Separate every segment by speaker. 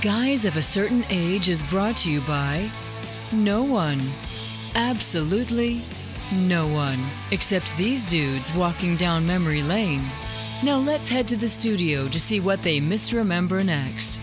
Speaker 1: Guys of a Certain Age is brought to you by no one. Absolutely no one. Except these dudes walking down memory lane. Now let's head to the studio to see what they misremember next.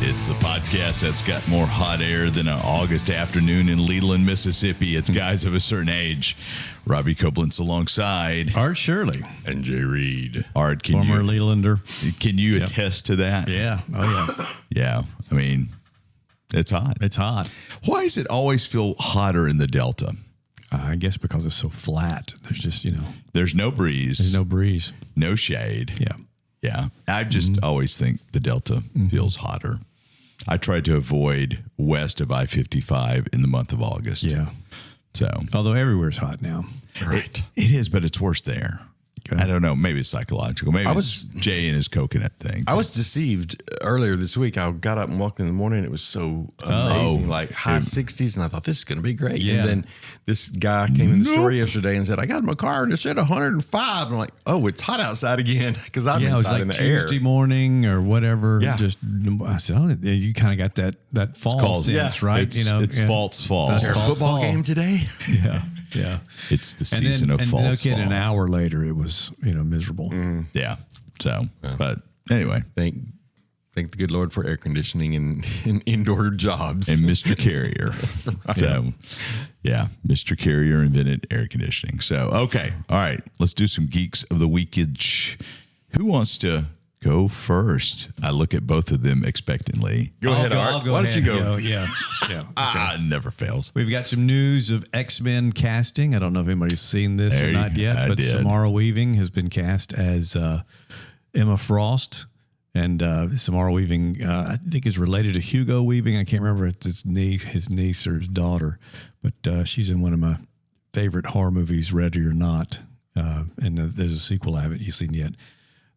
Speaker 2: It's the podcast that's got more hot air than an August afternoon in Leland, Mississippi. It's Guys of a Certain Age. Robbie Copeland's alongside
Speaker 3: Art Shirley
Speaker 2: and Jay Reed. Art, can
Speaker 3: former Leelander.
Speaker 2: Can you attest to that?
Speaker 3: Yeah. Oh, yeah.
Speaker 2: Yeah. I mean, it's hot.
Speaker 3: It's hot.
Speaker 2: Why does it always feel hotter in the Delta?
Speaker 3: I guess because it's so flat. There's just,
Speaker 2: There's no breeze.
Speaker 3: There's no breeze.
Speaker 2: No shade.
Speaker 3: Yeah.
Speaker 2: Yeah. I just always think the Delta feels hotter. I try to avoid west of I-55 in the month of August.
Speaker 3: Yeah.
Speaker 2: So,
Speaker 3: although everywhere's hot now.
Speaker 2: Right. It is, but it's worse there. Okay. I don't know. Maybe it's psychological. Maybe it's Jay and his coconut thing.
Speaker 4: I was deceived earlier this week. I got up and walked in the morning. And it was so amazing, like high 60s. And I thought, this is going to be great.
Speaker 3: Yeah.
Speaker 4: And then this guy came in the store yesterday and said, I got in my car and it said 105. And I'm like, oh, it's hot outside again. Because I'm inside in the
Speaker 3: Tuesday
Speaker 4: air.
Speaker 3: morning or whatever.
Speaker 4: Yeah.
Speaker 3: Just, I said, oh, you kind of got that fall sense, right?
Speaker 2: It's false fall.
Speaker 4: Is there a football game today?
Speaker 3: Yeah. Yeah.
Speaker 2: It's the season of false fall.
Speaker 3: An hour later, it was, miserable.
Speaker 2: Yeah. So, but anyway.
Speaker 4: Thank the good Lord for air conditioning and indoor jobs.
Speaker 2: And Mr. Carrier. Right. So, yeah, Mr. Carrier invented air conditioning. So, okay. All right. Let's do some Geeks of the Weekage. Who wants to go first? I look at both of them expectantly.
Speaker 4: Go ahead, Art. Why don't you go?
Speaker 3: Yeah. Okay.
Speaker 2: Never fails.
Speaker 3: We've got some news of X-Men casting. I don't know if anybody's seen this or not yet, but Samara Weaving has been cast as Emma Frost. And Samara Weaving, I think, is related to Hugo Weaving. I can't remember if it's his niece or his daughter, but she's in one of my favorite horror movies, Ready or Not. And there's a sequel I haven't seen yet.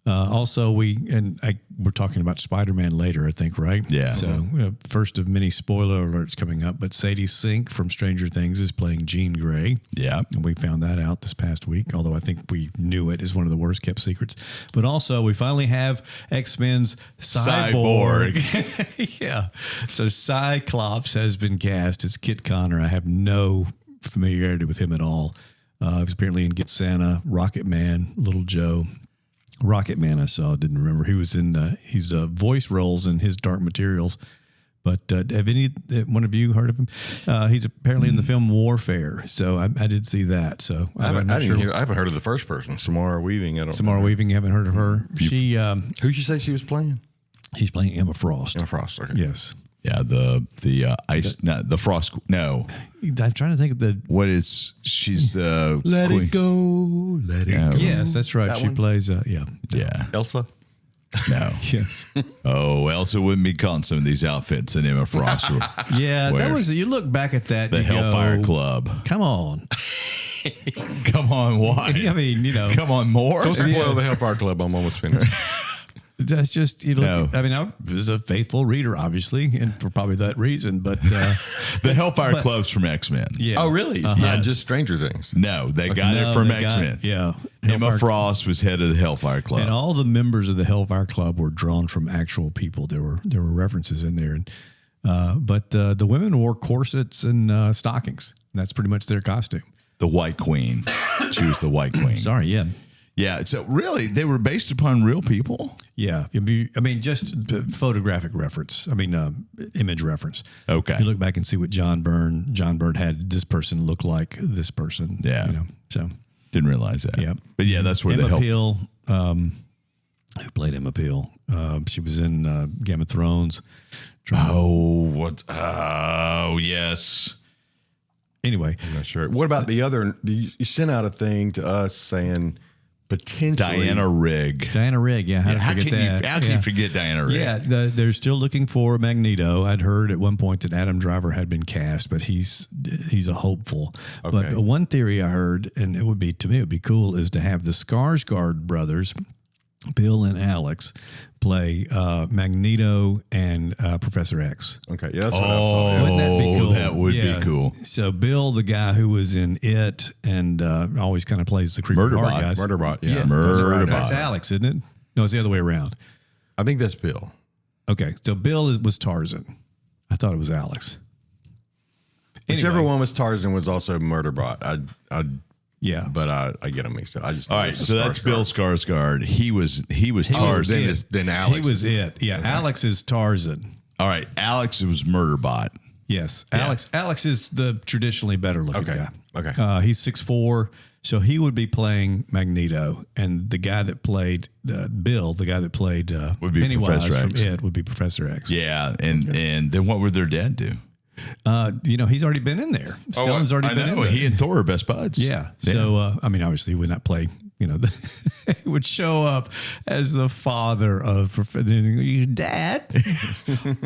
Speaker 3: Also, we're talking about Spider-Man later, I think, right?
Speaker 2: Yeah.
Speaker 3: So, first of many spoiler alerts coming up, but Sadie Sink from Stranger Things is playing Jean Grey.
Speaker 2: Yeah.
Speaker 3: And we found that out this past week, although I think we knew it is one of the worst kept secrets. But also, we finally have X-Men's Cyborg. Yeah. So Cyclops has been cast as Kit Connor. I have no familiarity with him at all. He was apparently in Get Santa, Rocket Man, Little Joe. Rocket Man I saw, didn't remember. He was in he's voice roles in his Dark Materials. But have one of you heard of him? He's apparently in the film Warfare. So I did see that. So
Speaker 4: I haven't heard of the first person, Samara Weaving.
Speaker 3: Samara Weaving, you haven't heard of her? She
Speaker 4: who'd you say she was playing?
Speaker 3: She's playing Emma Frost.
Speaker 4: Emma Frost, okay.
Speaker 3: Yes.
Speaker 2: Yeah, the Frost. No,
Speaker 3: I'm trying to think of the.
Speaker 2: What is she's
Speaker 4: Let
Speaker 2: queen.
Speaker 4: It Go, let it go.
Speaker 3: Yes, that's right.
Speaker 4: That
Speaker 3: she
Speaker 4: one?
Speaker 3: plays.
Speaker 2: Yeah.
Speaker 4: Elsa.
Speaker 2: No.
Speaker 3: Yes.
Speaker 2: Oh, Elsa wouldn't be caught in some of these outfits, and Emma Frost.
Speaker 3: Yeah, that was. You look back at that.
Speaker 2: The Hellfire Club.
Speaker 3: Come on.
Speaker 2: Come on, why?
Speaker 3: I mean,
Speaker 2: Come on, more.
Speaker 4: Don't spoil the Hellfire Club. I'm almost finished.
Speaker 3: That's just,
Speaker 2: No.
Speaker 3: I mean, I was a faithful reader, obviously, and for probably that reason, but.
Speaker 2: The Hellfire Club's from X-Men.
Speaker 3: Yeah.
Speaker 4: Oh, really? It's not just Stranger Things.
Speaker 2: No, they got it from X-Men.
Speaker 3: Yeah.
Speaker 2: Emma Frost was head of the Hellfire Club.
Speaker 3: And all the members of the Hellfire Club were drawn from actual people. There were references in there. But the women wore corsets and stockings. That's pretty much their costume.
Speaker 2: The White Queen. She was the White Queen.
Speaker 3: Sorry, yeah.
Speaker 2: Yeah, so really, they were based upon real people?
Speaker 3: Yeah. I mean, just photographic reference. I mean, image reference.
Speaker 2: Okay.
Speaker 3: You look back and see what John Byrne had this person look like this person.
Speaker 2: Yeah.
Speaker 3: So.
Speaker 2: Didn't realize that.
Speaker 3: Yeah.
Speaker 2: But yeah, that's where
Speaker 3: Emma
Speaker 2: the
Speaker 3: Peel, who played Emma Peel? She was in Game of Thrones.
Speaker 2: Oh, yes.
Speaker 3: Anyway.
Speaker 4: I'm not sure. What about the other? You sent out a thing to us saying potentially
Speaker 2: Diana Rigg.
Speaker 3: Yeah. How
Speaker 2: can you forget Diana Rigg?
Speaker 3: Yeah, they're still looking for Magneto. I'd heard at one point that Adam Driver had been cast, but he's a hopeful.
Speaker 4: Okay.
Speaker 3: But one theory I heard, and it would be cool, is to have the Skarsgård brothers, Bill and Alex, play Magneto and Professor X.
Speaker 4: Okay, yeah, that's what I saw.
Speaker 3: Wouldn't that be cool?
Speaker 2: That would be cool.
Speaker 3: So Bill, the guy who was in It and always kind of plays the creepy horror guys.
Speaker 4: Murderbot, yeah.
Speaker 2: Murderbot.
Speaker 3: That's Alex, isn't it? No, it's the other way around.
Speaker 4: I think that's Bill.
Speaker 3: Okay, so Bill was Tarzan. I thought it was Alex.
Speaker 4: Whichever one was Tarzan was also Murderbot.
Speaker 3: Yeah,
Speaker 4: but I get them mixed up. I just
Speaker 2: all right. So that's Bill Skarsgård. He was Tarzan.
Speaker 4: Then Alex.
Speaker 3: He was it. Yeah, okay. Alex is Tarzan.
Speaker 2: All right, Alex was Murderbot.
Speaker 3: Yes, yeah. Alex is the traditionally better looking guy.
Speaker 4: Okay,
Speaker 3: he's 6'4", so he would be playing Magneto, and the guy that played Bill, the guy that played
Speaker 2: would be
Speaker 3: Pennywise
Speaker 2: Professor
Speaker 3: from
Speaker 2: X.
Speaker 3: It, would be Professor X.
Speaker 2: Yeah, and then what would their dad do?
Speaker 3: He's already been in there. Stellan's already been in there.
Speaker 2: He and Thor are best buds.
Speaker 3: Yeah. So, obviously, he would not play. He would show up as the father of Dad,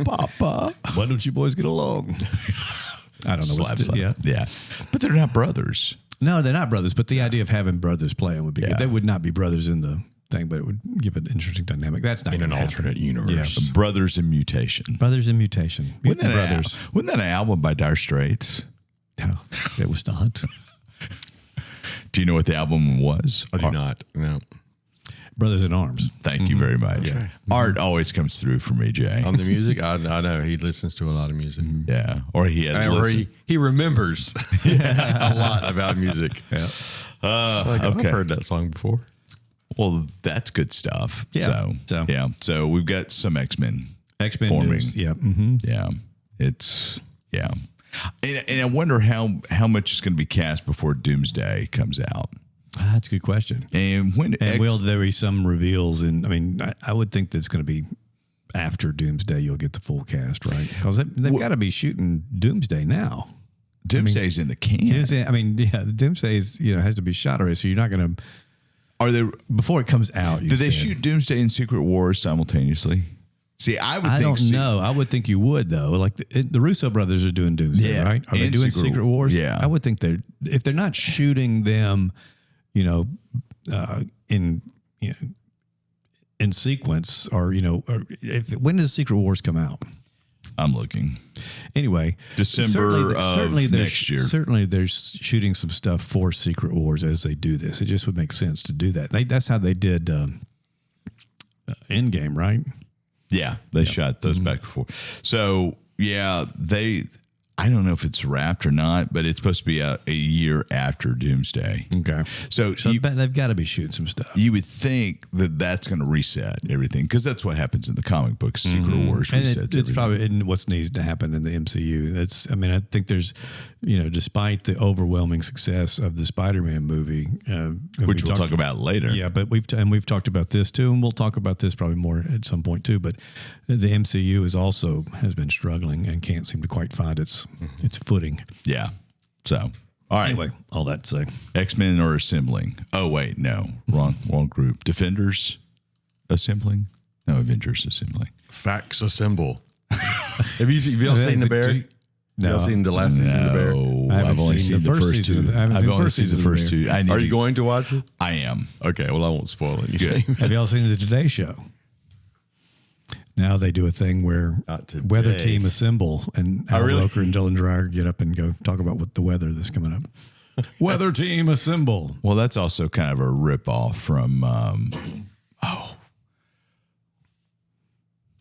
Speaker 3: Papa. Why don't you boys get along? I don't know.
Speaker 2: Yeah. But they're not brothers.
Speaker 3: No, they're not brothers. But the idea of having brothers playing would be good. They would not be brothers in the thing, but it would give it an interesting dynamic. That's not
Speaker 4: in an alternate universe.
Speaker 2: Yeah. Brothers in Mutation.
Speaker 3: Brothers in Mutation.
Speaker 2: Wasn't that an album by Dire Straits?
Speaker 3: No, it was not.
Speaker 2: Do you know what the album was?
Speaker 4: I do not. No.
Speaker 3: Brothers in Arms.
Speaker 2: Thank you very much. Yeah. Art always comes through for me, Jay.
Speaker 4: On the music, I know he listens to a lot of music.
Speaker 2: Yeah, or he has.
Speaker 4: Or he remembers a lot about music. Yeah.
Speaker 2: Okay.
Speaker 4: I've heard that song before.
Speaker 2: Well, that's good stuff.
Speaker 3: Yeah.
Speaker 2: So we've got some X-Men forming.
Speaker 3: News. Yeah. Mm-hmm.
Speaker 2: Yeah. And I wonder how much is going to be cast before Doomsday comes out.
Speaker 3: That's a good question.
Speaker 2: And
Speaker 3: will there be some reveals? I would think that it's going to be after Doomsday. You'll get the full cast, right? Because they've got to be shooting Doomsday now.
Speaker 2: Doomsday's in the can.
Speaker 3: Doomsday is has to be shot already. So you're not going to.
Speaker 2: Are they
Speaker 3: before it comes out?
Speaker 2: Did they shoot Doomsday and Secret Wars simultaneously? See, I don't
Speaker 3: know. I would think you would though. Like the Russo brothers are doing Doomsday, right? Are they doing Secret Wars?
Speaker 2: Yeah,
Speaker 3: I would think if they're not shooting them, in sequence, or when does Secret Wars come out?
Speaker 2: I'm looking.
Speaker 3: Anyway,
Speaker 2: December of next year.
Speaker 3: Certainly, they're shooting some stuff for Secret Wars as they do this. It just would make sense to do that. That's how they did Endgame, right?
Speaker 2: Yeah, they shot those back before. So I don't know if it's wrapped or not, but it's supposed to be out a year after Doomsday.
Speaker 3: Okay.
Speaker 2: So
Speaker 3: they've got to be shooting some stuff.
Speaker 2: You would think that that's going to reset everything, because that's what happens in the comic books. Secret Wars resets
Speaker 3: it's probably what needs to happen in the MCU. I think there's, despite the overwhelming success of the Spider-Man movie,
Speaker 2: which we'll talk about later.
Speaker 3: Yeah, but we've talked about this too, and we'll talk about this probably more at some point too. But the MCU has been struggling and can't seem to quite find its footing.
Speaker 2: Yeah. So, all right.
Speaker 3: Anyway, all that to say,
Speaker 2: X-Men are assembling. Oh wait, no, wrong group. Defenders assembling. No, Avengers assembling.
Speaker 4: Facts assemble. Have you all seen The Bear?
Speaker 3: No.
Speaker 4: You all seen the last season of The Bear?
Speaker 2: I've only seen the first two. I've only seen the first two.
Speaker 4: Are you going to watch it?
Speaker 2: I am.
Speaker 4: Okay, well, I won't spoil anything.
Speaker 3: Have you all seen the Today Show? Now they do a thing where weather team assemble, and Al Roker and Dylan Dreyer get up and go talk about what the weather that's coming up. Weather team assemble.
Speaker 2: Well, that's also kind of a ripoff from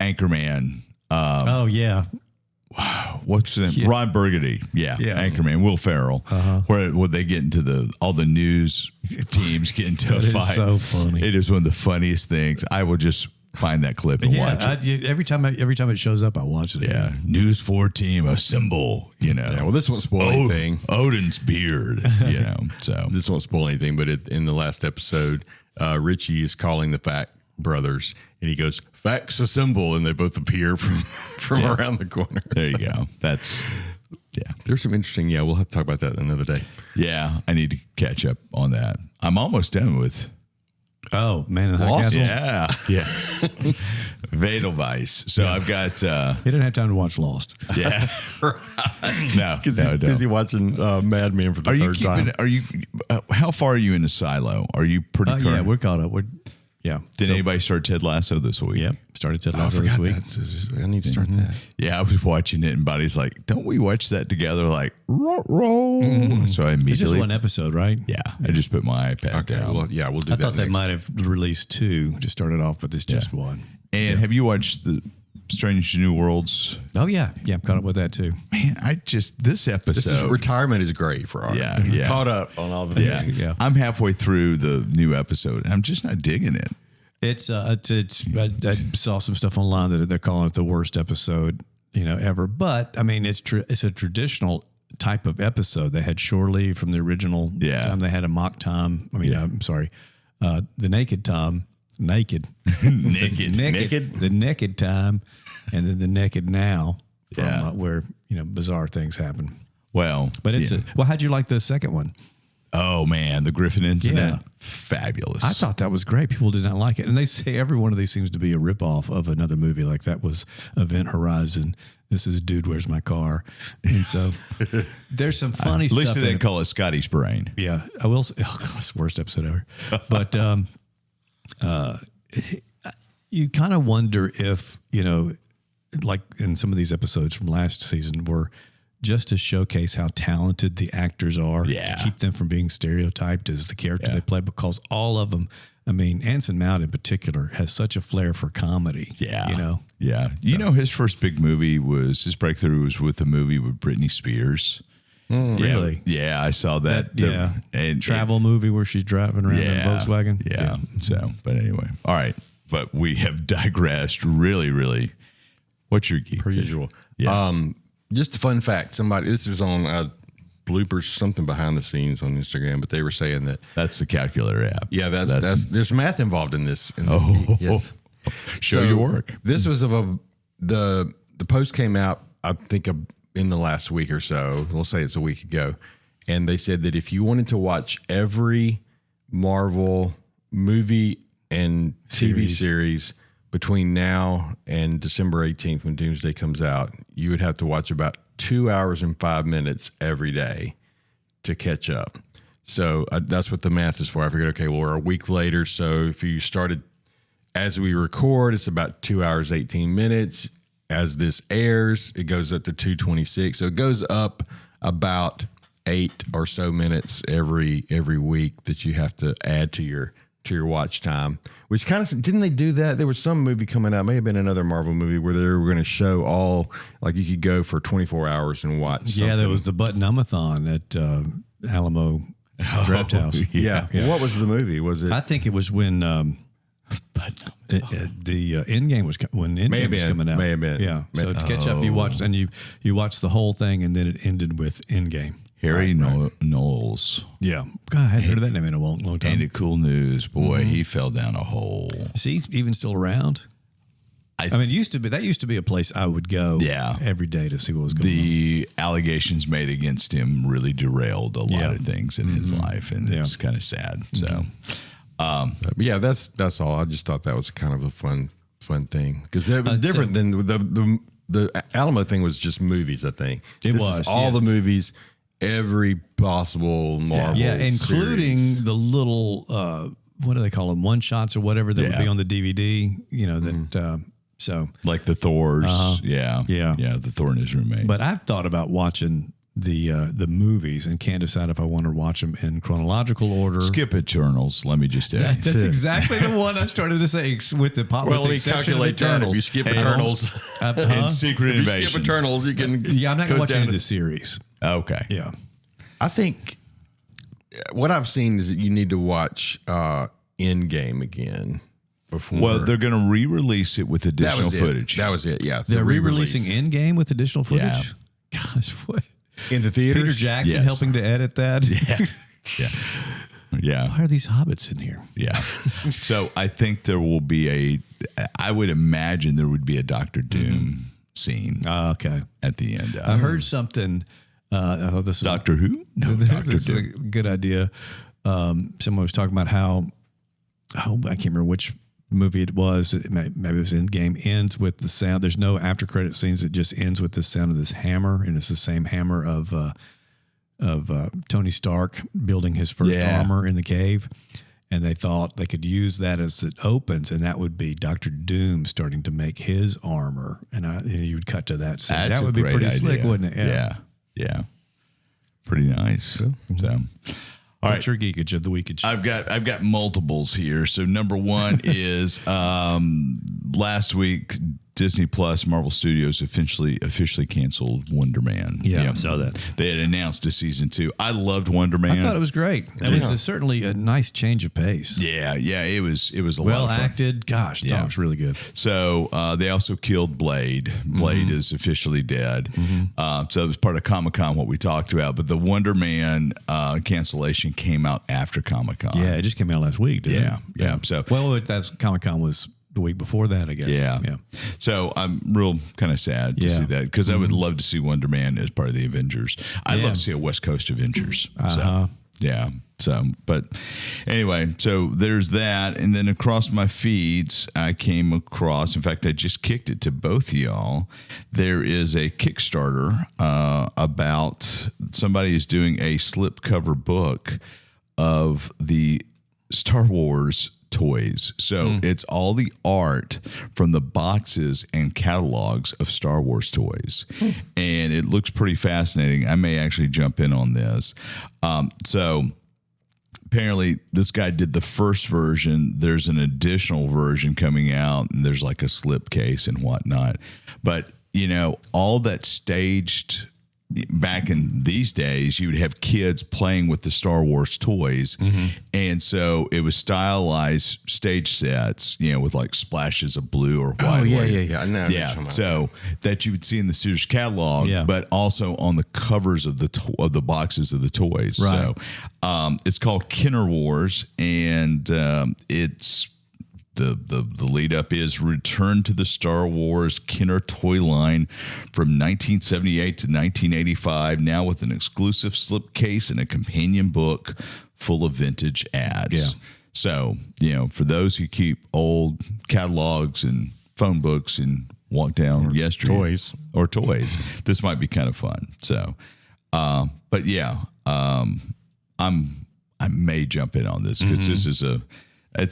Speaker 2: Anchorman.
Speaker 3: Oh yeah.
Speaker 2: What's his name? Yeah. Ron Burgundy. Yeah. Anchorman. Will Ferrell. Where they get into all the news teams get into a fight.
Speaker 3: So funny.
Speaker 2: It is one of the funniest things. I will just find that clip and watch it.
Speaker 3: Every time it shows up, I watch it.
Speaker 2: Yeah. News 4 team assemble.
Speaker 4: Yeah, well, this won't spoil anything.
Speaker 2: Odin's beard. So
Speaker 4: this won't spoil anything. But in the last episode, Richie is calling the Fact brothers, and he goes, "Facts assemble," and they both appear from around the corner.
Speaker 2: There you go.
Speaker 4: There's some interesting. Yeah, we'll have to talk about that another day.
Speaker 2: Yeah, I need to catch up on that. I'm almost done with.
Speaker 3: Oh, Man in the High Castle.
Speaker 2: Yeah. Edelweiss. So I've got.
Speaker 3: He didn't have time to watch Lost.
Speaker 2: Yeah, no,
Speaker 4: because he's watching Mad Men for the third time.
Speaker 2: Are you? How far are you into Silo? Are you pretty?
Speaker 3: Yeah, we're caught up. Yeah.
Speaker 2: Did anybody start Ted Lasso this week?
Speaker 3: Yep. Started Ted
Speaker 4: Oh, I
Speaker 3: Lasso this
Speaker 4: forgot
Speaker 3: week.
Speaker 4: that. I need to start that.
Speaker 2: Yeah, I was watching it, and Buddy's like, "Don't we watch that together?" Like, roll. So I
Speaker 3: It's just
Speaker 2: immediately,
Speaker 3: one episode, right?
Speaker 2: yeah, I just put my iPad
Speaker 4: Okay,
Speaker 2: down.
Speaker 4: well, yeah, we'll do
Speaker 3: I
Speaker 4: that.
Speaker 3: thought they
Speaker 4: next.
Speaker 3: might have released 2 to start it off, but it's just one.
Speaker 2: And have you watched the Strange New Worlds?
Speaker 3: Oh, yeah. Yeah, I'm caught up with that too.
Speaker 2: Man, this episode.
Speaker 4: This is retirement is great for our.
Speaker 2: Yeah,
Speaker 4: He's
Speaker 2: yeah.
Speaker 4: caught up on all the
Speaker 2: yeah.
Speaker 4: things.
Speaker 3: Yeah.
Speaker 2: I'm halfway through the new episode. I'm just not digging it.
Speaker 3: I saw some stuff online that they're calling it the worst episode, ever. But I mean, it's a traditional type of episode. They had shore leave from the original time. They had a mock time. I mean, I'm sorry, the naked time, naked, the naked time, and then the naked now from where bizarre things happen.
Speaker 2: Well,
Speaker 3: But it's how'd you like the second one?
Speaker 2: oh man, the Griffin incident,
Speaker 3: Yeah.
Speaker 2: fabulous.
Speaker 3: I thought that was great. People did not like it. And they say every one of these seems to be a ripoff of another movie. Like that was Event Horizon. This is Dude, Where's My Car? And so there's some funny
Speaker 2: At
Speaker 3: stuff.
Speaker 2: least they
Speaker 3: in
Speaker 2: didn't
Speaker 3: it.
Speaker 2: call it Scotty's brain.
Speaker 3: Yeah, I will say, oh God, it's the worst episode ever. But you kind of wonder if, like in some of these episodes from last season were just to showcase how talented the actors are,
Speaker 2: Yeah.
Speaker 3: to keep them from being stereotyped as the character they play, because all of them, I mean, Anson Mount in particular has such a flair for comedy.
Speaker 2: Yeah. Yeah. You know, his first big movie his breakthrough was with a movie with Britney Spears.
Speaker 3: Really?
Speaker 2: Yeah, I saw that.
Speaker 3: And travel movie where she's driving around in a Volkswagen.
Speaker 2: Yeah. So, but anyway. All right. But we have digressed really, really. What's your geek?
Speaker 4: Per usual.
Speaker 2: Yeah.
Speaker 4: Just a fun fact. This was on bloopers, something behind the scenes on Instagram, but they were saying that.
Speaker 2: That's the calculator app.
Speaker 4: Yeah, that's there's math involved in this. Yes.
Speaker 2: Show your work.
Speaker 4: This was the post came out, I think, in the last week or so. We'll say it's a week ago. And they said that if you wanted to watch every Marvel movie and TV series between now and December 18th, when Doomsday comes out, you would have to watch about 2 hours and 5 minutes every day to catch up. So that's what the math is for. I figured, okay, well, we're a week later. So if you started as we record, it's about 2 hours, 18 minutes. As this airs, it goes up to 2:26. So it goes up about 8 or so minutes every week that you have to add to your watch time, which kind of, didn't they do that? There was some movie coming out, may have been another Marvel movie, where they were going to show all, like you could go for 24 hours and watch something.
Speaker 3: Yeah, there was the Button-umathon at Alamo Draft House.
Speaker 4: Yeah. Well, what was the movie? Was it?
Speaker 3: I think it was when the Endgame was coming out.
Speaker 4: May have been.
Speaker 3: Yeah. So to catch up, you watched the whole thing, and then it ended with Endgame.
Speaker 2: Harry Knowles.
Speaker 3: Yeah. God, I hadn't heard of that name in a long time.
Speaker 2: And the cool news, boy, he fell down a hole.
Speaker 3: Is he even still around? I mean, that used to be a place I would go every day to see what was going on.
Speaker 2: The allegations made against him really derailed a lot of things in his life, and it's kind of sad. So,
Speaker 4: but yeah, that's all. I just thought that was kind of a fun thing, because it was different than the Alamo thing was just movies. I think
Speaker 3: It
Speaker 4: This
Speaker 3: was,
Speaker 4: is all the movies, every possible Marvel,
Speaker 3: including
Speaker 4: series.
Speaker 3: the little what do they call them, one shots or whatever that would be on the DVD. That so
Speaker 2: like the Thors, the Thor and his roommate.
Speaker 3: But I've thought about watching the movies and can't decide if I want to watch them in chronological order.
Speaker 2: Skip Eternals. Let me just add.
Speaker 3: That's exactly the one I started to say with the pop.
Speaker 4: Well,
Speaker 3: with the
Speaker 4: we
Speaker 3: exception of
Speaker 4: calculate that.
Speaker 3: Eternals.
Speaker 4: If you skip Eternals,
Speaker 2: And Secret
Speaker 4: if you
Speaker 2: Invasion.
Speaker 4: skip Eternals, you can.
Speaker 3: Yeah, I'm not going to watch any of
Speaker 4: the
Speaker 3: the series.
Speaker 2: Okay.
Speaker 3: Yeah.
Speaker 4: I think what I've seen is that you need to watch Endgame again before.
Speaker 2: Well, they're going to re-release it with additional footage.
Speaker 4: That was it. Yeah,
Speaker 3: They're re-releasing Endgame with additional footage.
Speaker 2: Yeah.
Speaker 3: Gosh, what?
Speaker 4: in the theaters.
Speaker 3: Peter Jackson
Speaker 2: Yes.
Speaker 3: helping to edit that.
Speaker 2: Yeah.
Speaker 3: Why are these hobbits in here?
Speaker 2: Yeah. So I think there will be I would imagine there would be a Doctor Doom scene
Speaker 3: Okay.
Speaker 2: at the end.
Speaker 3: I heard something. I thought this was
Speaker 2: Doctor Who? No, Doctor
Speaker 3: this is
Speaker 2: Doom.
Speaker 3: a good idea. Someone was talking about how I can't remember which movie it was. Maybe it was Endgame. Ends with the sound. There's no after credit scenes. It just ends with the sound of this hammer, and it's the same hammer of Tony Stark building his first armor in the cave. and they thought they could use that as it opens, and that would be Dr. Doom starting to make his armor, and you would cut to that scene.
Speaker 2: That's
Speaker 3: That would
Speaker 2: a
Speaker 3: be
Speaker 2: great
Speaker 3: pretty
Speaker 2: idea.
Speaker 3: slick, wouldn't it?
Speaker 2: Yeah. Pretty nice. So, all right.
Speaker 3: What's your geekage of the weekage?
Speaker 2: I've got multiples here. So number one is last week Disney Plus Marvel Studios officially canceled Wonder Man.
Speaker 3: Yeah, I saw that.
Speaker 2: They had announced a season 2. I loved Wonder Man.
Speaker 3: I thought it was great. It was certainly a nice change of pace.
Speaker 2: Yeah, it was a
Speaker 3: Well
Speaker 2: lot of fun.
Speaker 3: acted. Gosh, that was really good.
Speaker 2: So they also killed Blade. Blade is officially dead. So it was part of Comic-Con, what we talked about. But the Wonder Man cancellation came out after Comic-Con.
Speaker 3: Yeah, it just came out last week, didn't it?
Speaker 2: Yeah. So
Speaker 3: that's Comic-Con was the week before that, I guess.
Speaker 2: Yeah. So I'm real kind of sad to see that because I would love to see Wonder Man as part of the Avengers. I'd love to see a West Coast Avengers. So, yeah. So, but anyway, so there's that. And then across my feeds, I came across, in fact, I just kicked it to both of y'all. There is a Kickstarter about somebody is doing a slipcover book of the Star Wars toys. So it's all the art from the boxes and catalogs of Star Wars toys. And it looks pretty fascinating. I may actually jump in on this. So apparently this guy did the first version. There's an additional version coming out, and there's like a slipcase and whatnot. But, all that staged back in these days, you would have kids playing with the Star Wars toys. And so it was stylized stage sets, with like splashes of blue or white.
Speaker 4: Oh, yeah. I know.
Speaker 2: Yeah. So that you would see in the Sears catalog,
Speaker 3: Yeah.
Speaker 2: but also on the covers of the boxes of the toys.
Speaker 3: Right.
Speaker 2: So it's called Kenner Wars, and it's the lead up is Return to the Star Wars Kenner toy line from 1978 to 1985, now with an exclusive slipcase and a companion book full of vintage ads.
Speaker 3: Yeah.
Speaker 2: So, for those who keep old catalogs and phone books and walk down yesterday toys, this might be kind of fun. So, but yeah, I may jump in on this because this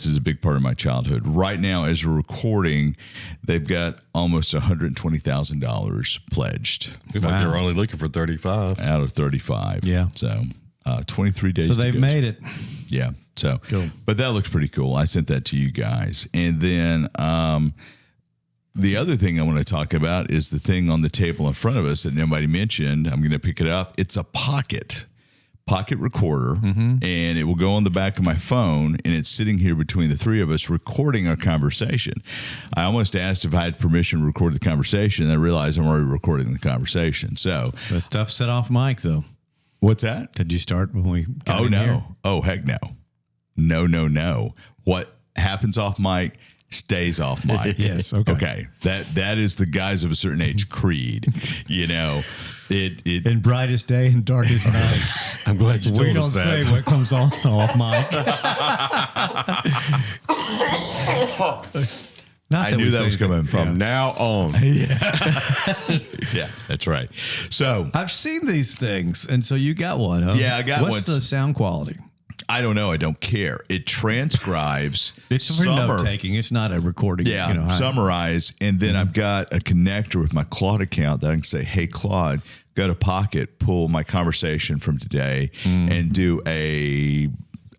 Speaker 2: is a big part of my childhood. Right now, as we're recording, they've got almost $120,000 pledged.
Speaker 4: Looks like they were only looking for 35
Speaker 2: out of 35.
Speaker 3: Yeah.
Speaker 2: So 23 days.
Speaker 3: So
Speaker 2: to
Speaker 3: they've
Speaker 2: go.
Speaker 3: made it.
Speaker 2: Yeah. So,
Speaker 3: Cool.
Speaker 2: But that looks pretty cool. I sent that to you guys. And then the other thing I want to talk about is the thing on the table in front of us that nobody mentioned. I'm going to pick it up. It's a pocket recorder, and it will go on the back of my phone, and it's sitting here between the three of us recording our conversation. I almost asked if I had permission to record the conversation, and I realized I'm already recording the conversation. So
Speaker 3: The stuff set off mic, though.
Speaker 2: what's that?
Speaker 3: Did you start when we got
Speaker 2: Oh,
Speaker 3: in
Speaker 2: no.
Speaker 3: here?
Speaker 2: Oh, heck no. No. What happens off mic stays off mic.
Speaker 3: Yes, okay.
Speaker 2: That is the guys of a certain age creed. It
Speaker 3: In brightest day and darkest night.
Speaker 4: I'm glad you told
Speaker 3: We don't
Speaker 4: us
Speaker 3: say
Speaker 4: that.
Speaker 3: what comes on off mic. Not
Speaker 2: I
Speaker 3: that
Speaker 2: knew
Speaker 3: we
Speaker 2: that
Speaker 3: say
Speaker 2: was coming
Speaker 3: anything.
Speaker 2: from
Speaker 4: Now on.
Speaker 2: Yeah, that's right. So
Speaker 3: I've seen these things, and so you got one, huh?
Speaker 2: Yeah, I got one.
Speaker 3: What's the sound quality?
Speaker 2: I don't know. I don't care. It transcribes.
Speaker 3: It's for note taking. It's not a recording.
Speaker 2: Yeah, summarize. And then I've got a connector with my Claude account that I can say, hey, Claude, go to Pocket, pull my conversation from today and do a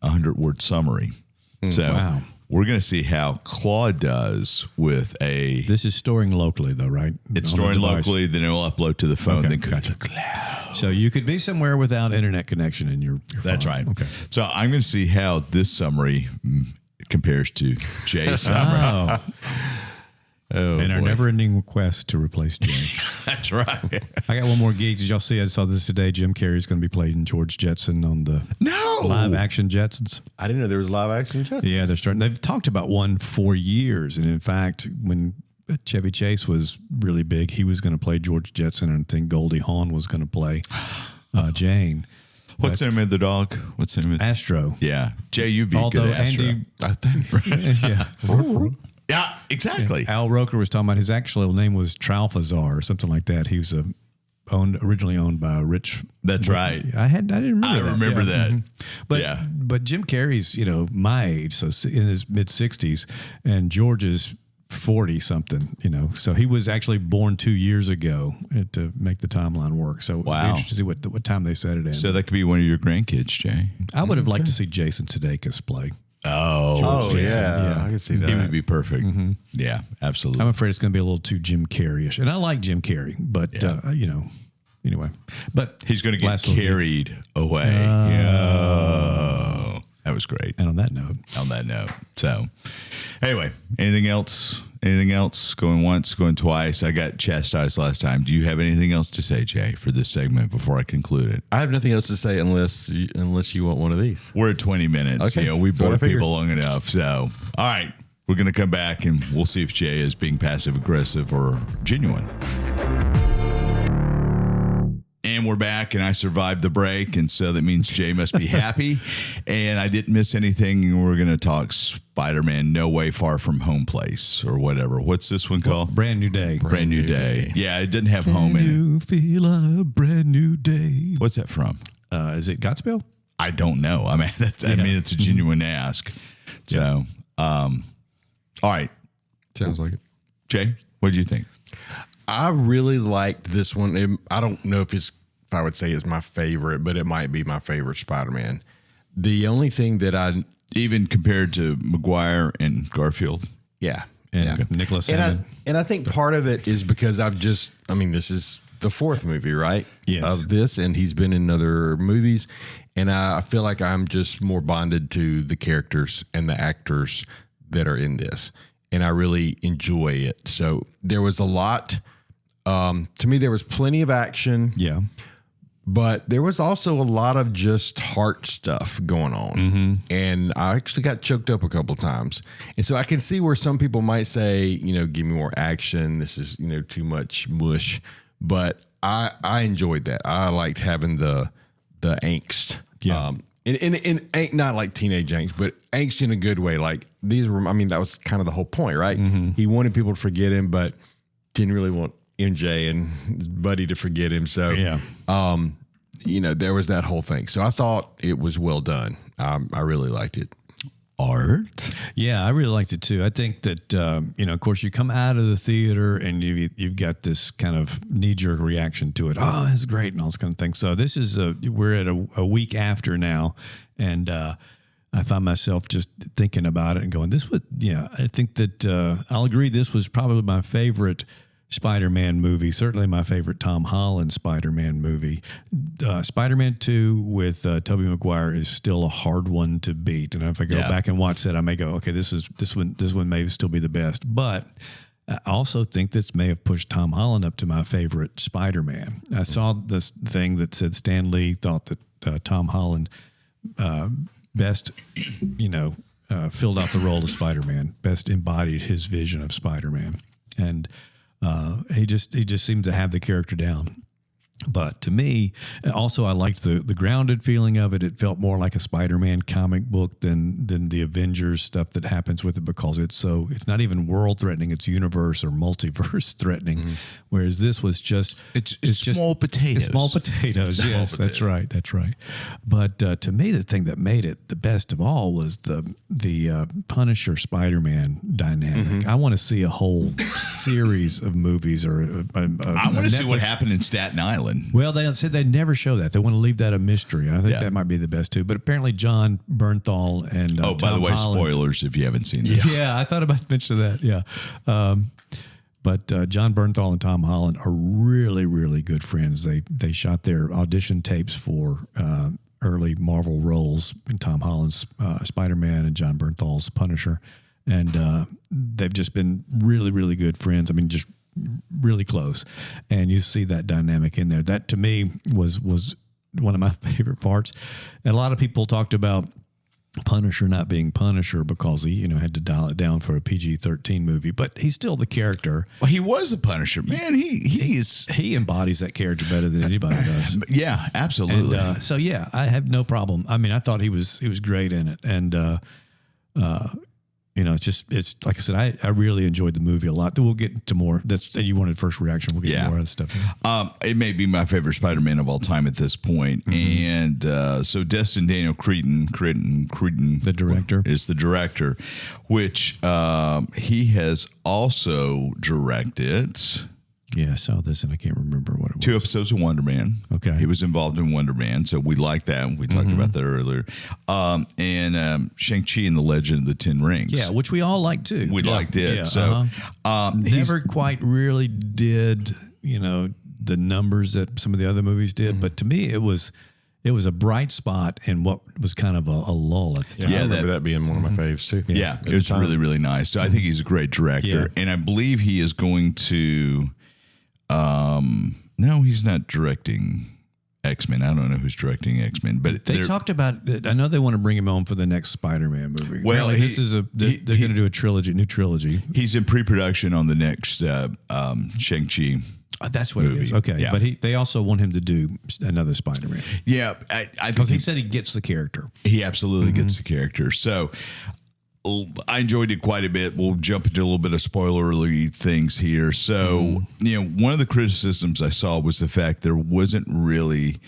Speaker 2: 100-word summary. So
Speaker 3: Wow.
Speaker 2: we're going to see how Claude does with a...
Speaker 3: This is storing locally, though, right?
Speaker 2: It's
Speaker 3: On the
Speaker 2: storing
Speaker 3: device.
Speaker 2: locally, then it'll upload to the phone,
Speaker 3: Okay,
Speaker 2: then go to
Speaker 3: gotcha.
Speaker 2: the cloud.
Speaker 3: So you could be somewhere without internet connection in your
Speaker 2: That's
Speaker 3: phone.
Speaker 2: right.
Speaker 3: Okay.
Speaker 2: So I'm going to see how this summary compares to Jay's summary.
Speaker 3: Oh, and our
Speaker 2: boy.
Speaker 3: never-ending quest to replace Jay.
Speaker 2: That's right.
Speaker 3: I got one more geek. Did y'all see? I saw this today. Jim Carrey's going to be playing George Jetson on the
Speaker 2: No.
Speaker 3: live-action Jetsons.
Speaker 4: I didn't know there was live action Jetsons.
Speaker 3: Yeah, they're starting. They've talked about one for years, and in fact, when Chevy Chase was really big, he was going to play George Jetson, and I think Goldie Hawn was going to play Jane.
Speaker 2: What's the name of the dog? What's the name of the...
Speaker 3: Astro.
Speaker 2: Yeah. Jay, you'd be
Speaker 3: Although
Speaker 2: good at Astro.
Speaker 3: Andy,
Speaker 4: I think.
Speaker 3: yeah,
Speaker 2: Yeah, exactly.
Speaker 3: Al Roker was talking about his actual name was Tralfazar or something like that. He was a originally owned by a rich.
Speaker 2: That's right.
Speaker 3: I didn't remember.
Speaker 2: I remember that.
Speaker 3: But Jim Carrey's my age, so in his mid 60s, and George is 40 something. So he was actually born 2 years ago to make the timeline work. So
Speaker 2: wow,
Speaker 3: it'd be interesting to see what time they set it in.
Speaker 2: So that could be one of your grandkids, Jay.
Speaker 3: I would have liked to see Jason Sudeikis play.
Speaker 2: Oh,
Speaker 4: yeah, I can see that.
Speaker 2: He would be perfect. Yeah, absolutely.
Speaker 3: I'm afraid it's going to be a little too Jim Carrey-ish, and I like Jim Carrey, but anyway. But
Speaker 2: he's going to get carried away. That was great.
Speaker 3: And on that note.
Speaker 2: So anyway, anything else? Anything else? Going once, going twice. I got chastised last time. Do you have anything else to say, Jay, for this segment before I conclude it?
Speaker 4: I have nothing else to say unless you want one of these.
Speaker 2: We're at 20 minutes.
Speaker 4: Okay.
Speaker 2: We bored people long enough. So, all right. We're going to come back and we'll see if Jay is being passive aggressive or genuine. And we're back, and I survived the break, and so that means Jay must be happy. And I didn't miss anything. We're going to talk Spider-Man No Way Far From Home Place or whatever. What's this one called?
Speaker 3: Brand New Day.
Speaker 2: Brand New Day. Yeah, it didn't have home in it.
Speaker 3: You feel a brand new day.
Speaker 2: What's that from?
Speaker 3: Is it Godspell?
Speaker 2: I don't know. I mean, it's a genuine ask. So, all right.
Speaker 4: Sounds like it.
Speaker 2: Jay, what did you think?
Speaker 4: I really liked this one. I don't know if I would say it's my favorite, but it might be my favorite Spider-Man. The only thing that
Speaker 2: even compared to Maguire and Garfield.
Speaker 4: Yeah.
Speaker 3: And Nicholas Hammond.
Speaker 4: And I think part of it is because this is the fourth movie, right?
Speaker 3: Yes.
Speaker 4: Of this, and he's been in other movies. And I feel like I'm just more bonded to the characters and the actors that are in this. And I really enjoy it. So there was a lot. To me, there was plenty of action.
Speaker 3: Yeah.
Speaker 4: But there was also a lot of just heart stuff going on. And I actually got choked up a couple of times. And so I can see where some people might say, give me more action. This is, too much mush. But I enjoyed that. I liked having the angst.
Speaker 3: Yeah.
Speaker 4: And not like teenage angst, but angst in a good way. Like that was kind of the whole point, right? He wanted people to forget him, but didn't really want MJ and his buddy to forget him. So, there was that whole thing. So I thought it was well done. I really liked it.
Speaker 2: Art?
Speaker 3: Yeah, I really liked it too. I think that, of course, you come out of the theater and you've got this kind of knee-jerk reaction to it. Oh, it's great and all this kind of thing. So this is we're at a week after now, and I find myself just thinking about it and going, I think that I'll agree this was probably my favorite Spider-Man movie, certainly my favorite Tom Holland Spider-Man movie. Spider-Man 2 with Tobey Maguire is still a hard one to beat. And if I go back and watch that, I may go, okay, this one may still be the best. But I also think this may have pushed Tom Holland up to my favorite Spider-Man. I saw this thing that said Stan Lee thought that Tom Holland best, filled out the role of Spider-Man, best embodied his vision of Spider-Man. And he just seemed to have the character down. But to me, also I liked the grounded feeling of it. It felt more like a Spider-Man comic book than the Avengers stuff that happens with it, because it's not even world threatening, it's universe or multiverse threatening. Whereas this was just
Speaker 2: it's just small potatoes.
Speaker 3: It's small potatoes. Yes, that's right. But to me, the thing that made it the best of all was the Punisher Spider-Man dynamic. I want to see a whole series of movies or
Speaker 2: I want to see what happened in Staten Island.
Speaker 3: Well, they said they'd never show that. They want to leave that a mystery. I think that might be the best too. But apparently, John Bernthal and
Speaker 2: by
Speaker 3: Tom
Speaker 2: the way,
Speaker 3: Holland,
Speaker 2: spoilers if you haven't seen this.
Speaker 3: Yeah, I thought about mentioning that. Yeah, but John Bernthal and Tom Holland are really, really good friends. They shot their audition tapes for early Marvel roles in Tom Holland's Spider-Man and John Bernthal's Punisher, and they've just been really, really good friends. I mean, just really close, and you see that dynamic in there. That to me was one of my favorite parts. And a lot of people talked about Punisher not being Punisher because he had to dial it down for a PG-13 movie, but he's still the character.
Speaker 2: Well, he was a Punisher, man. He
Speaker 3: embodies that character better than anybody does.
Speaker 2: Yeah, absolutely.
Speaker 3: And, I have no problem. I mean, I thought he was great in it, and it's like I said, I really enjoyed the movie a lot. We'll get to more. And you wanted first reaction. We'll get to more of that stuff.
Speaker 2: It may be my favorite Spider-Man of all time at this point. And so Destin Daniel Cretton,
Speaker 3: The director.
Speaker 2: is the director, which he has also directed.
Speaker 3: Yeah, I saw this and I can't remember what it was.
Speaker 2: 2 episodes of Wonder Man.
Speaker 3: Okay.
Speaker 2: He was involved in Wonder Man, so we like that. We talked about that earlier. And Shang-Chi and the Legend of the Ten Rings.
Speaker 3: Yeah, which we all liked too.
Speaker 2: We liked it.
Speaker 3: Yeah,
Speaker 2: So
Speaker 3: never quite really did, the numbers that some of the other movies did. But to me, it was a bright spot in what was kind of a lull at the time.
Speaker 4: I remember that being one of my faves too.
Speaker 2: Yeah, it was really, really nice. So I think he's a great director.
Speaker 3: Yeah.
Speaker 2: And I believe he is going to no, he's not directing X-Men. I don't know who's directing X-Men, but
Speaker 3: They talked about. I know they want to bring him on for the next Spider-Man movie.
Speaker 2: Well,
Speaker 3: Apparently this is they're going to do a new trilogy.
Speaker 2: He's in pre-production on the next Shang-Chi.
Speaker 3: That's what
Speaker 2: movie.
Speaker 3: it is. Okay,
Speaker 2: Yeah.
Speaker 3: but they also want him to do another Spider-Man
Speaker 2: Yeah, I
Speaker 3: because
Speaker 2: think
Speaker 3: he said he gets the character.
Speaker 2: he absolutely gets the character. So I enjoyed it quite a bit. We'll jump into a little bit of spoilerly things here. So, one of the criticisms I saw was the fact there wasn't really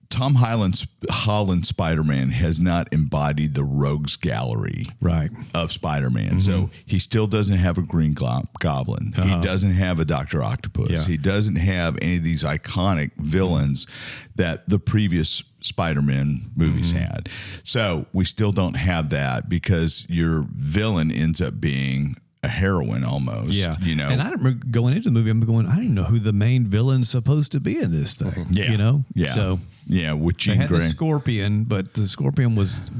Speaker 2: Tom Holland's Spider-Man has not embodied the rogues gallery
Speaker 3: Right.
Speaker 2: of Spider-Man. So he still doesn't have a Green Goblin. He doesn't have a Dr. Octopus.
Speaker 3: Yeah.
Speaker 2: He doesn't have any of these iconic villains that the previous Spider-Man movies had. So we still don't have that because your villain ends up being a heroine almost.
Speaker 3: Yeah.
Speaker 2: And
Speaker 3: I remember going into the movie, I'm going, I didn't know who the main villain's supposed to be in this thing.
Speaker 2: Yeah. Yeah.
Speaker 3: So
Speaker 2: yeah, with
Speaker 3: they
Speaker 2: Jean
Speaker 3: had
Speaker 2: Grey.
Speaker 3: the Scorpion, but the Scorpion was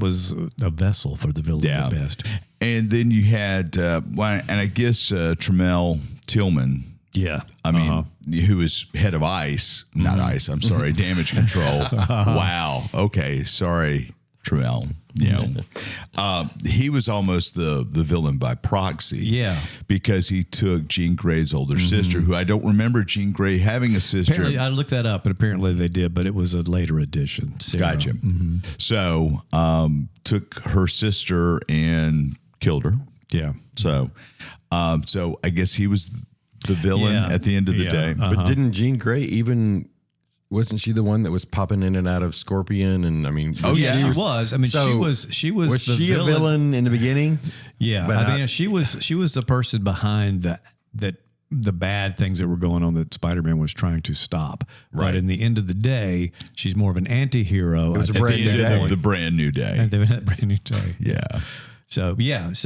Speaker 3: a vessel for the villain at best.
Speaker 2: And then you had, and I guess Tremel Tillman.
Speaker 3: Yeah.
Speaker 2: I mean, who is head of ICE, not ICE, I'm sorry, damage control. Wow. Okay. Sorry, Tremel. He was almost the villain by proxy.
Speaker 3: Yeah.
Speaker 2: Because he took Jean Grey's older sister, who I don't remember Jean Grey having a sister.
Speaker 3: Apparently, I looked that up, and apparently they did, but it was a later edition. Sarah.
Speaker 2: Gotcha. So took her sister and killed her.
Speaker 3: Yeah.
Speaker 2: So I guess he was the villain at the end of the day.
Speaker 4: But didn't Jean Grey wasn't she the one that was popping in and out of Scorpion? And I mean,
Speaker 3: She was. I mean, she was.
Speaker 4: Was
Speaker 3: the
Speaker 4: she a villain in the beginning?
Speaker 3: Yeah,
Speaker 4: But
Speaker 3: I mean, she was the person behind the bad things that were going on that Spider-Man was trying to stop.
Speaker 4: Right.
Speaker 3: But in the end of the day, she's more of an anti-hero.
Speaker 4: It was
Speaker 3: I
Speaker 4: a
Speaker 3: think,
Speaker 4: brand
Speaker 3: at
Speaker 4: new
Speaker 3: that
Speaker 4: day.
Speaker 3: point.
Speaker 2: The brand new day.
Speaker 3: And they had a brand new day.
Speaker 2: Yeah.
Speaker 3: So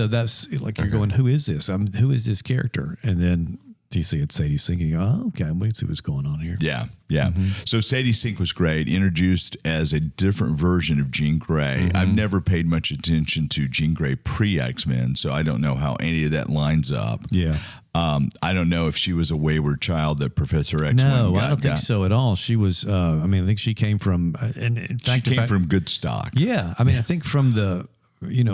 Speaker 3: that's like you're going, who is this? Who is this character? And then you see it's Sadie Sink, and you go, oh, okay, I'm waiting to see what's going on here.
Speaker 2: Yeah, yeah. So Sadie Sink was great, introduced as a different version of Jean Grey. I've never paid much attention to Jean Grey pre-X-Men, so I don't know how any of that lines up.
Speaker 3: Yeah.
Speaker 2: I don't know if she was a wayward child that Professor X
Speaker 3: No, I don't think so at all. She was, I think she came from, and in fact,
Speaker 2: She came from good stock.
Speaker 3: Yeah, I mean, I think from the,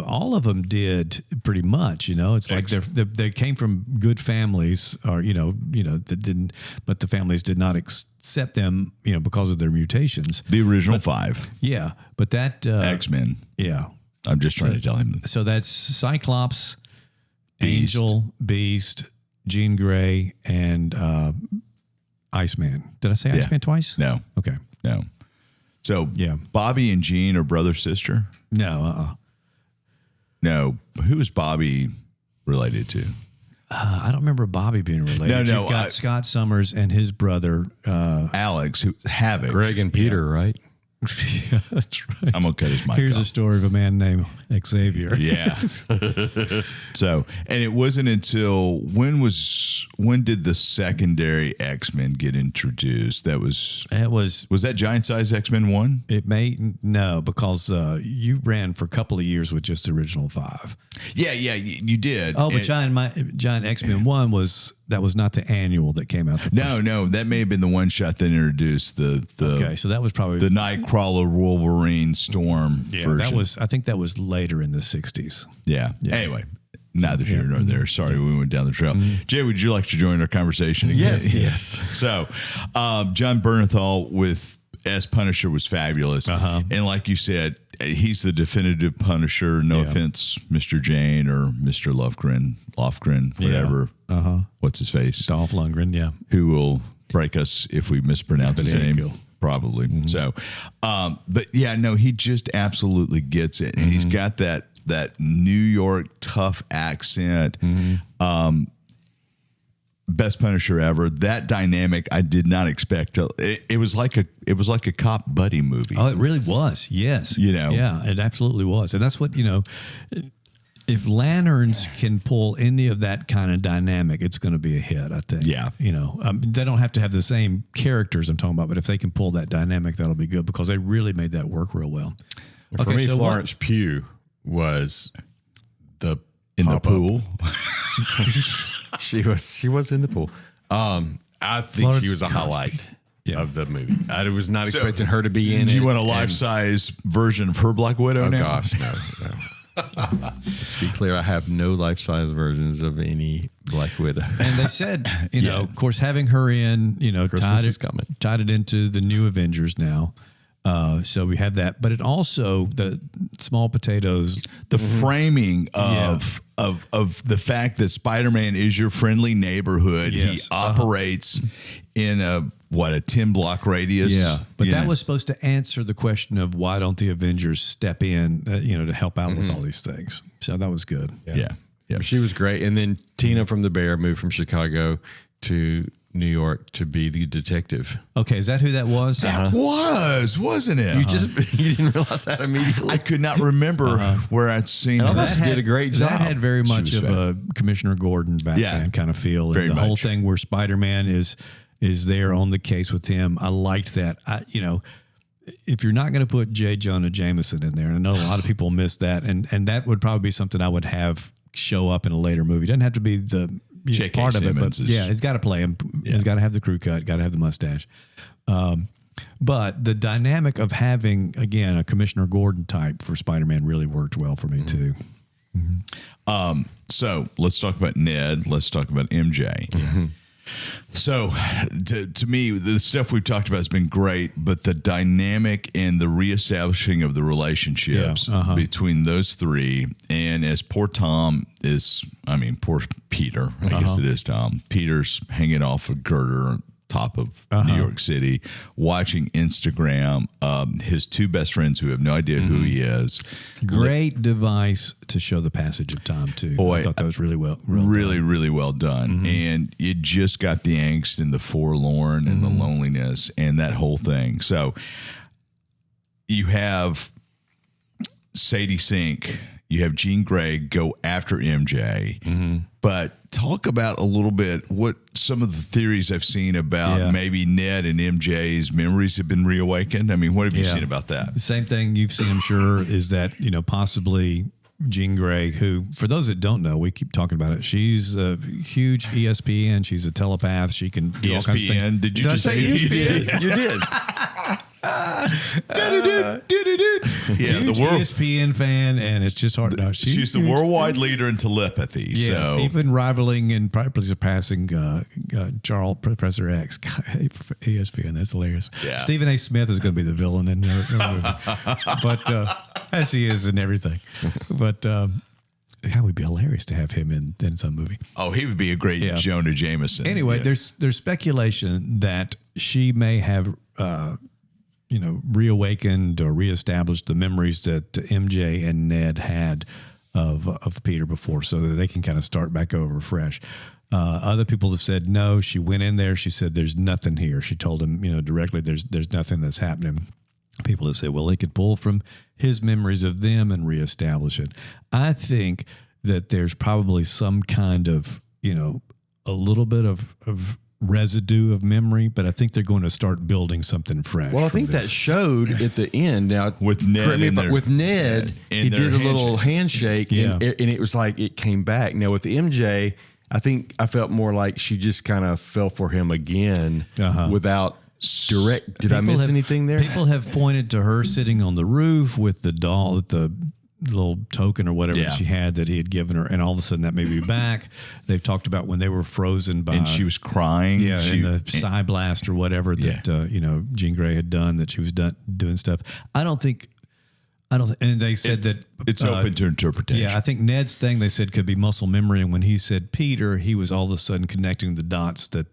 Speaker 3: all of them did pretty much. It's like they came from good families, or that didn't, but the families did not accept them, because of their mutations.
Speaker 2: The original 5
Speaker 3: Yeah, but that
Speaker 2: X-Men.
Speaker 3: Yeah,
Speaker 2: I'm just trying to tell him.
Speaker 3: so that's Cyclops,
Speaker 2: Beast.
Speaker 3: Angel, Beast, Jean Grey, and Iceman. Did I say Iceman twice?
Speaker 2: No,
Speaker 3: Okay.
Speaker 2: no. So
Speaker 3: Yeah.
Speaker 2: Bobby and Jean are brother sister.
Speaker 3: No.
Speaker 2: No, who is Bobby related to?
Speaker 3: I don't remember Bobby being related.
Speaker 2: No,
Speaker 3: You've got Scott Summers and his brother.
Speaker 2: Alex, who Havoc.
Speaker 4: Greg and Peter, right?
Speaker 3: Yeah, that's right.
Speaker 2: I'm gonna cut his mic
Speaker 3: Here's
Speaker 2: off.
Speaker 3: a story of a man named Xavier.
Speaker 2: Yeah. So, and it wasn't until when did the secondary X-Men get introduced?
Speaker 3: It
Speaker 2: Was that Giant Size X-Men 1?
Speaker 3: No, because you ran for a couple of years with just the original 5.
Speaker 2: Yeah, you did.
Speaker 3: Oh, but Giant X-Men 1 was not the annual that came out.
Speaker 2: No, that may have been the one shot that introduced the
Speaker 3: Okay, so that was probably
Speaker 2: the Nightcrawler Wolverine Storm version.
Speaker 3: I think that was later in the 60s.
Speaker 2: Yeah. Anyway, neither here nor there. Sorry, we went down the trail. Jay, would you like to join our conversation again?
Speaker 4: Yes.
Speaker 2: So, John Bernthal with as Punisher was fabulous. And like you said, he's the definitive Punisher. No offense, Mr. Jane or Mr. Lofgren, whatever. What's his face?
Speaker 3: Dolph Lundgren,
Speaker 2: who will break us if we mispronounce his name. Probably. So, but yeah, no, he just absolutely gets it. And he's got that New York tough accent. Best Punisher ever. That dynamic I did not expect. It was like a cop buddy movie.
Speaker 3: Oh, it really was. Yes. Yeah, it absolutely was. And that's what, if Lanterns can pull any of that kind of dynamic, it's going to be a hit, I think.
Speaker 2: Yeah.
Speaker 3: They don't have to have the same characters I'm talking about, but if they can pull that dynamic, that'll be good because they really made that work real well.
Speaker 4: For me, Florence Pugh was in the pool. She was in the pool. I think she was a highlight of the movie. I was not expecting her to be in it.
Speaker 2: Do you want a life-size version of her Black Widow now?
Speaker 4: Oh, gosh, no. Let's be clear, I have no life-size versions of any Black Widow.
Speaker 3: And they said, of course, having her in, tied it into the new Avengers now. So we have that, but it also the small potatoes,
Speaker 2: the framing of the fact that Spider-Man is your friendly neighborhood. Yes. He operates in a 10 block radius.
Speaker 3: Yeah, but that was supposed to answer the question of why don't the Avengers step in, to help out with all these things. So that was good.
Speaker 2: Yeah.
Speaker 4: She was great. And then Tina from The Bear moved from Chicago to New York to be the detective.
Speaker 3: Okay, is that who that was?
Speaker 2: That wasn't it?
Speaker 4: You didn't realize that immediately.
Speaker 2: I could not remember where I'd seen her.
Speaker 4: That did a great job.
Speaker 3: That had very much of a Commissioner Gordon Batman kind of feel.
Speaker 2: Very
Speaker 3: and the
Speaker 2: much.
Speaker 3: whole thing where Spider-Man is there on the case with him. I liked that. If you're not going to put J. Jonah Jameson in there, and I know a lot of people miss that, and that would probably be something I would have show up in a later movie. It doesn't have to be the part of it, but he's got to play him. Yeah. He's got to have the crew cut, got to have the mustache. But the dynamic of having, again, a Commissioner Gordon type for Spider-Man really worked well for me too.
Speaker 2: So let's talk about Ned. Let's talk about MJ. So to me, the stuff we've talked about has been great, but the dynamic and the reestablishing of the relationships between those three, and as poor Peter, I guess it is Tom. Peter's hanging off a girder on top of New York City, watching Instagram, his two best friends who have no idea who he is.
Speaker 3: Great device to show the passage of time too.
Speaker 2: Boy,
Speaker 3: I thought that was really well
Speaker 2: done. And you just got the angst and the forlorn and the loneliness and that whole thing. So you have Sadie Sink, you have Jean Grey go after MJ, but talk about a little bit what some of the theories I've seen about maybe Ned and MJ's memories have been reawakened. I mean, what have you seen about that?
Speaker 3: The same thing you've seen, I'm sure, is that, possibly Jean Grey, who, for those that don't know, we keep talking about it. She's a huge ESPN. She's a telepath. She can do all kinds of things.
Speaker 2: Did you just say ESPN?
Speaker 4: You did.
Speaker 2: The world
Speaker 3: ESPN fan, and it's just hard to know.
Speaker 2: She's the worldwide leader in telepathy.
Speaker 3: Yes,
Speaker 2: so
Speaker 3: even rivaling and probably surpassing Charles Professor X. ESPN, that's hilarious.
Speaker 2: Yeah.
Speaker 3: Stephen A. Smith is going to be the villain in her movie, but as he is in everything. But that would be hilarious to have him in some movie.
Speaker 2: Oh, he would be a great Jonah Jameson.
Speaker 3: Anyway, there's speculation that she may have reawakened or reestablished the memories that MJ and Ned had of Peter before, so that they can kind of start back over fresh. Other people have said no. She went in there. She said, "There's nothing here." She told him, directly, "There's nothing that's happening." People have said, "Well, they could pull from his memories of them and reestablish it." I think that there's probably some kind of a little bit of residue of memory, but I think they're going to start building something fresh.
Speaker 4: Well, I think that showed at the end. Now
Speaker 2: with Ned,
Speaker 4: he did a little handshake, and it was like it came back. Now with MJ, I think I felt more like she just kind of fell for him again without direct. Did I miss anything there?
Speaker 3: People have pointed to her sitting on the roof with the doll, the little token or whatever
Speaker 2: Yeah.
Speaker 3: she had that he had given her, and all of a sudden that may be back. They've talked about when they were frozen by,
Speaker 2: and she was crying.
Speaker 3: yeah,
Speaker 2: She-
Speaker 3: in the Psy Blast or whatever that Jean Grey had done, that she was doing stuff. I don't think, and they said that
Speaker 2: it's open to interpretation.
Speaker 3: yeah, I think Ned's thing they said could be muscle memory, and when he said Peter, he was all of a sudden connecting the dots that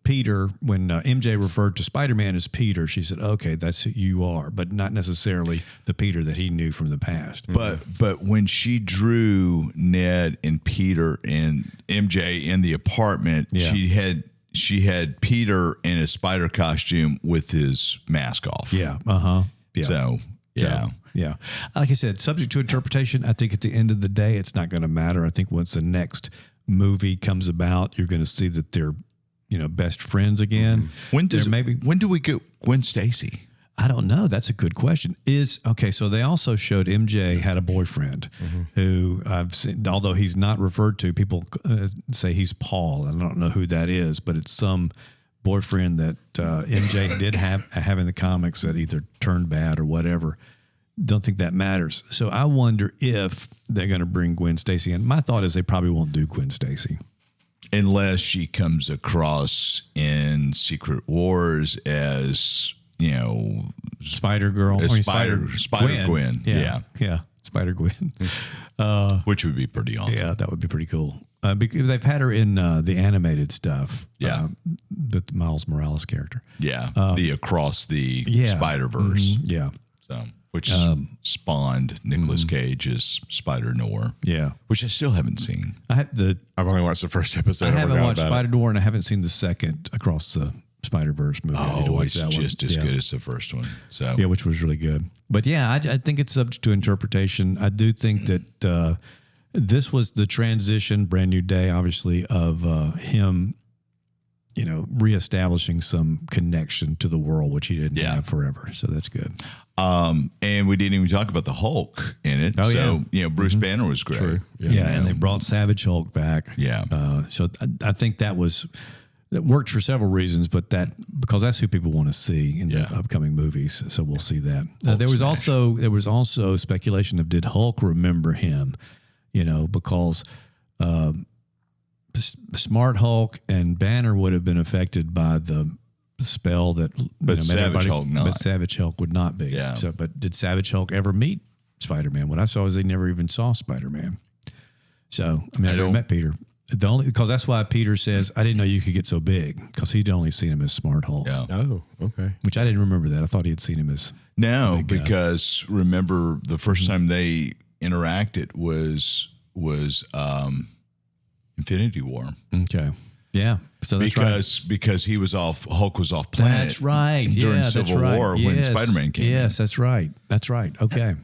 Speaker 3: Peter, when MJ referred to Spider-Man as Peter, she said, "Okay, that's who you are," but not necessarily the Peter that he knew from the past.
Speaker 2: But when she drew Ned and Peter and MJ in the apartment,
Speaker 3: Yeah.
Speaker 2: she had Peter in a spider costume with his mask off.
Speaker 3: Yeah, yeah.
Speaker 2: So yeah.
Speaker 3: Yeah. Like I said, subject to interpretation. I think at the end of the day, it's not going to matter. I think once the next movie comes about, you're going to see that they're, best friends again.
Speaker 2: When do we get Gwen Stacy?
Speaker 3: I don't know. That's a good question. So they also showed MJ had a boyfriend who I've seen, although he's not referred to, people say he's Paul. I don't know who that is, but it's some boyfriend that MJ did have in the comics that either turned bad or whatever. Don't think that matters. So I wonder if they're going to bring Gwen Stacy in. My thought is they probably won't do Gwen Stacy.
Speaker 2: Unless she comes across in Secret Wars as,
Speaker 3: Spider Girl.
Speaker 2: Spider Gwen.
Speaker 3: Yeah. Spider Gwen.
Speaker 2: Which would be pretty awesome.
Speaker 3: Yeah, that would be pretty cool. Because they've had her in the animated stuff.
Speaker 2: Yeah.
Speaker 3: The Miles Morales character.
Speaker 2: Yeah. The Across the Spider-Verse.
Speaker 3: Yeah.
Speaker 2: So, which spawned Nicolas Cage as Spider-Noir.
Speaker 3: Yeah.
Speaker 2: Which I still haven't seen.
Speaker 4: I've only watched the first episode.
Speaker 3: I haven't
Speaker 4: forgot
Speaker 3: watched
Speaker 4: about it.
Speaker 3: Spider-Noir, and I haven't seen the second Across the Spider-Verse movie. I need to
Speaker 2: Oh,
Speaker 3: watch
Speaker 2: it's
Speaker 3: that
Speaker 2: just
Speaker 3: one.
Speaker 2: as good as the first one. So
Speaker 3: Yeah, which was really good. But yeah, I think it's subject to interpretation. I do think that this was the transition, brand new day, obviously, of him, reestablishing some connection to the world, which he didn't have forever. So that's good.
Speaker 2: and we didn't even talk about the Hulk in it.
Speaker 3: Oh,
Speaker 2: so, Bruce Banner was great.
Speaker 4: True.
Speaker 3: Yeah, and they brought Savage Hulk back.
Speaker 2: Yeah.
Speaker 3: So I think that worked for several reasons, but because that's who people want to see in the upcoming movies. So we'll see that. There was also speculation of, did Hulk remember him? Because Smart Hulk and Banner would have been affected by the spell that,
Speaker 2: But Savage Hulk not.
Speaker 3: But Savage Hulk would not be.
Speaker 2: Yeah.
Speaker 3: So, but did Savage Hulk ever meet Spider-Man? What I saw is they never even saw Spider-Man. So I never met Peter. Because that's why Peter says, I didn't know you could get so big, because he'd only seen him as Smart Hulk.
Speaker 2: Yeah.
Speaker 4: Oh, okay.
Speaker 3: Which I didn't remember that. I thought he had seen him as
Speaker 2: No, because remember the first time they interacted was Infinity War.
Speaker 3: okay. Yeah. So that's
Speaker 2: because he was Hulk was off planet.
Speaker 3: That's right.
Speaker 2: During
Speaker 3: Yeah,
Speaker 2: Civil
Speaker 3: that's right.
Speaker 2: War when
Speaker 3: Yes.
Speaker 2: Spider-Man came.
Speaker 3: Yes, that's right. That's right. Okay.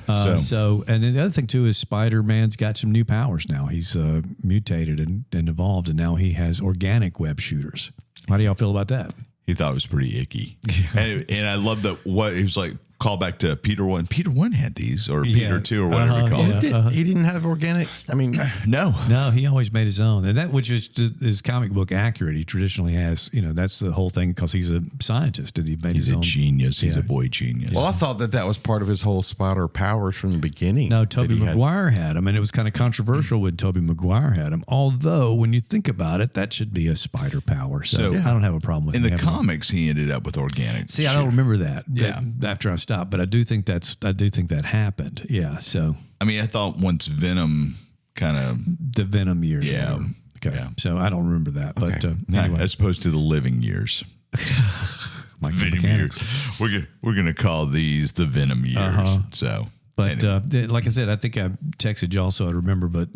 Speaker 2: So-
Speaker 3: And then the other thing too is Spider-Man's got some new powers now. He's mutated and evolved, and now he has organic web shooters. How do y'all feel about that?
Speaker 2: He thought it was pretty icky. And I love that he was like, call back to Peter 1. Peter 1 had these, or Peter 2, or whatever you call it.
Speaker 4: He didn't have organic. I mean,
Speaker 2: No.
Speaker 3: No, he always made his own, and that, which is comic book accurate. He traditionally has, that's the whole thing, because he's a scientist and he made
Speaker 2: He's
Speaker 3: his
Speaker 2: a
Speaker 3: own.
Speaker 2: genius. He's a boy genius.
Speaker 4: well, I thought that was part of his whole spider powers from the beginning.
Speaker 3: No,
Speaker 4: that
Speaker 3: Tobey
Speaker 4: he had.
Speaker 3: Maguire had him, and it was kind of controversial when Tobey Maguire had him. Although, when you think about it, that should be a spider power. So I don't have a problem with
Speaker 2: in
Speaker 3: him
Speaker 2: the
Speaker 3: having it.
Speaker 2: comics, he ended up with organic.
Speaker 3: See, I don't remember that.
Speaker 2: Yeah.
Speaker 3: After I stopped, but I do think that happened. Yeah. So
Speaker 2: I mean, I thought once Venom kind of,
Speaker 3: the Venom years.
Speaker 2: Yeah.
Speaker 3: Whatever. Okay.
Speaker 2: Yeah.
Speaker 3: So I don't remember that. But anyway,
Speaker 2: as opposed to the living years. Venom
Speaker 3: mechanics.
Speaker 2: years. We're gonna call these the Venom years. So,
Speaker 3: But
Speaker 2: anyway.
Speaker 3: like I said, I think I texted you also. I remember, but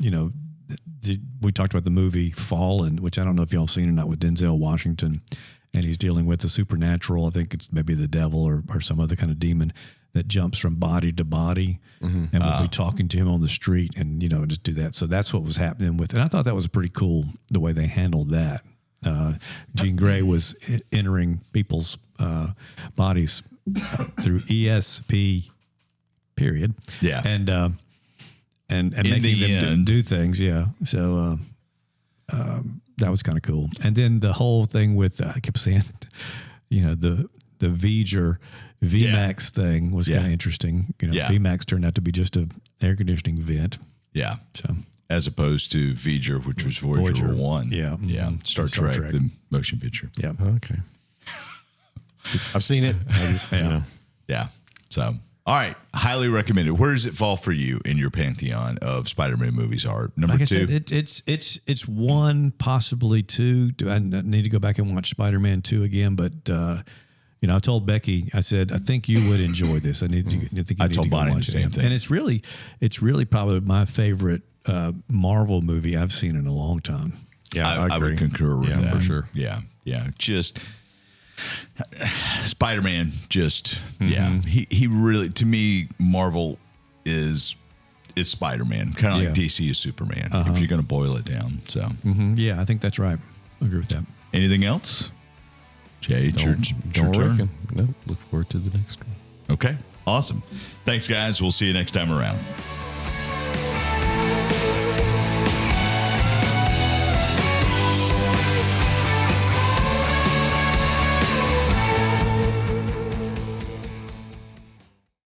Speaker 3: we talked about the movie Fallen, which I don't know if y'all seen or not, with Denzel Washington, and he's dealing with the supernatural. I think it's maybe the devil or some other kind of demon that jumps from body to body, and we'll be talking to him on the street, and just do that. So that's what was happening with, and I thought that was pretty cool the way they handled that. Jean Grey was entering people's bodies through ESP. Period.
Speaker 2: Yeah.
Speaker 3: And
Speaker 2: In
Speaker 3: making
Speaker 2: the
Speaker 3: them
Speaker 2: end.
Speaker 3: do things. Yeah. So that was kind of cool. And then the whole thing with I kept saying, the V'ger VMAX thing was kind of interesting.
Speaker 2: Yeah.
Speaker 3: VMAX turned out to be just an air conditioning vent.
Speaker 2: Yeah.
Speaker 3: So
Speaker 2: As opposed to Voyager, which was Voyager 1.
Speaker 3: Yeah.
Speaker 2: Yeah. Star Trek, the motion picture.
Speaker 3: yeah.
Speaker 4: Okay. I've seen it. I just,
Speaker 2: Yeah. So, all right. Highly recommended. Where does it fall for you in your pantheon of Spider-Man movies? Are number
Speaker 3: Like I
Speaker 2: 2?
Speaker 3: said, it's one, possibly two. I need to go back and watch Spider-Man 2 again, but I told Becky, I said, I think you would enjoy this. I think you need to go
Speaker 2: Bonnie
Speaker 3: watch
Speaker 2: the same
Speaker 3: it.
Speaker 2: thing.
Speaker 3: And it's really probably my favorite Marvel movie I've seen in a long time.
Speaker 4: Yeah,
Speaker 2: I would concur with that.
Speaker 4: for sure.
Speaker 2: Yeah. Yeah. Just Spider-Man, he really, to me, Marvel is Spider-Man, kind of like DC is Superman, if you're going to boil it down. So,
Speaker 3: Yeah, I think that's right. I agree with that.
Speaker 2: anything else? Jay, it's your
Speaker 4: Don't
Speaker 2: turn.
Speaker 4: reckon. No, look forward to the next one.
Speaker 2: Okay. Awesome. Thanks, guys. We'll see you next time around.